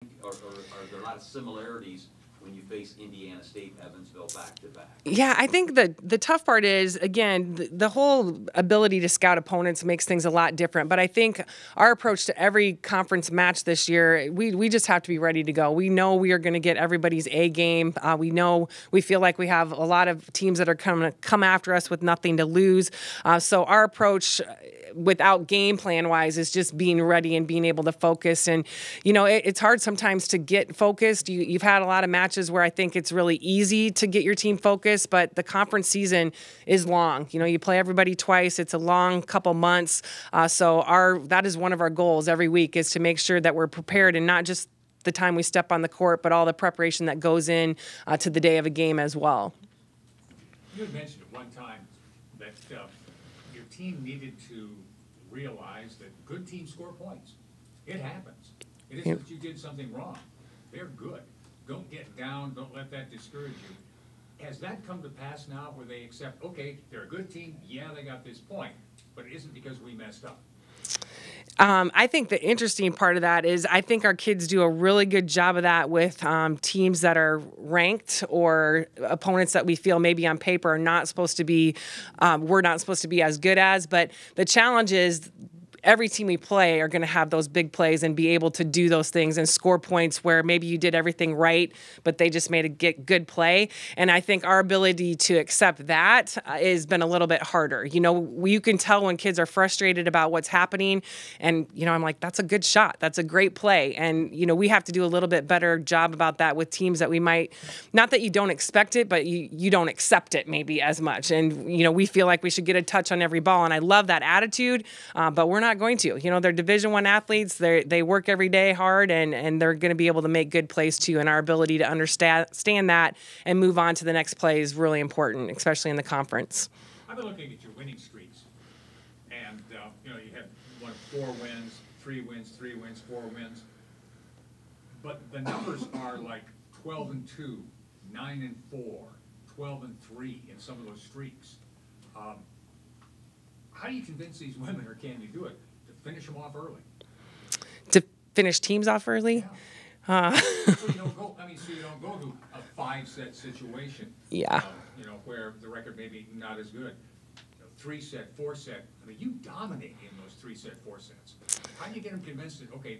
Are there a lot of similarities when you face Indiana State, Evansville back to back? Yeah, I think the tough part is, again, the whole ability to scout opponents makes things a lot different. But I think our approach to every conference match this year, we just have to be ready to go. We know we are going to get everybody's A game. We feel like we have a lot of teams that are going to come after us with nothing to lose. So our approach, without game plan wise, is just being ready and being able to focus. And it's hard sometimes to get focused. You've had a lot of matches where I think it's really easy to get your team focused, but the conference season is long. You play everybody twice. It's a long couple months. So that is one of our goals every week, is to make sure that we're prepared, and not just the time we step on the court, but all the preparation that goes in to the day of a game as well. You had mentioned at one time that your team needed to realize that good teams score points. It happens. It isn't that you did something wrong. They're good. Don't get down. Don't let that discourage you. Has that come to pass now, where they accept, okay, they're a good team, yeah, they got this point, but it isn't because we messed up? I think the interesting part of that is I think our kids do a really good job of that with teams that are ranked, or opponents that we feel maybe on paper are not supposed to be, we're not supposed to be as good as. But the challenge is, every team we play are going to have those big plays and be able to do those things and score points where maybe you did everything right, but they just made a good play. And I think our ability to accept that has been a little bit harder. You can tell when kids are frustrated about what's happening, and I'm like, that's a good shot, that's a great play. And we have to do a little bit better job about that with teams that we might, not that you don't expect it, but you don't accept it maybe as much. And we feel like we should get a touch on every ball, and I love that attitude, but we're not going to. They're Division I athletes. They work every day hard, and they're going to be able to make good plays too. And our ability to understand that and move on to the next play is really important, especially in the conference. I've been looking at your winning streaks, and you had won 4 wins, 3 wins, 3 wins, 4 wins. But the numbers are like 12-2, 9-4, 12-3 in some of those streaks. How do you convince these women, or can you do it, to finish them off early? To finish teams off early? Yeah. So you don't go to a 5-set situation. Yeah. Where the record may be not as good. 3-set, 4-set. You dominate in those 3-set, 4 sets. How do you get them convinced that, okay,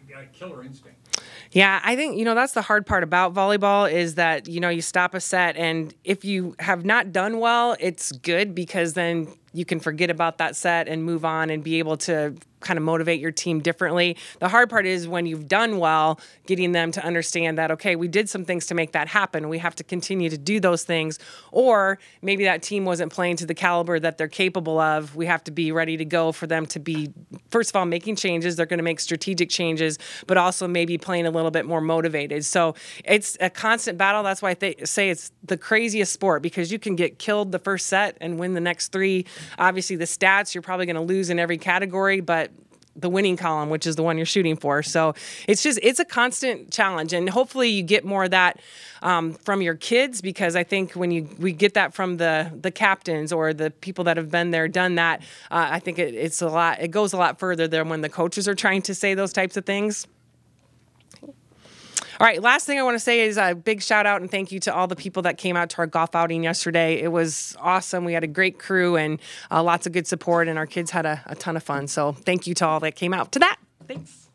you got a killer instinct? Yeah, I think, that's the hard part about volleyball, is that, you stop a set, and if you have not done well, it's good, because then you can forget about that set and move on and be able to kind of motivate your team differently. The hard part is when you've done well, getting them to understand that, okay, we did some things to make that happen. We have to continue to do those things. Or maybe that team wasn't playing to the caliber that they're capable of. We have to be ready to go for them to be, first of all, making changes. They're going to make strategic changes, but also maybe playing a little bit more motivated. So it's a constant battle. That's why I say it's the craziest sport, because you can get killed the first set and win the next 3. Obviously, the stats, you're probably going to lose in every category, but the winning column, which is the one you're shooting for. So it's a constant challenge, and hopefully you get more of that from your kids, because I think when we get that from the captains or the people that have been there, done that, I think it goes a lot further than when the coaches are trying to say those types of things. All right, last thing I want to say is a big shout out and thank you to all the people that came out to our golf outing yesterday. It was awesome. We had a great crew and lots of good support, and our kids had a ton of fun. So thank you to all that came out to that. Thanks.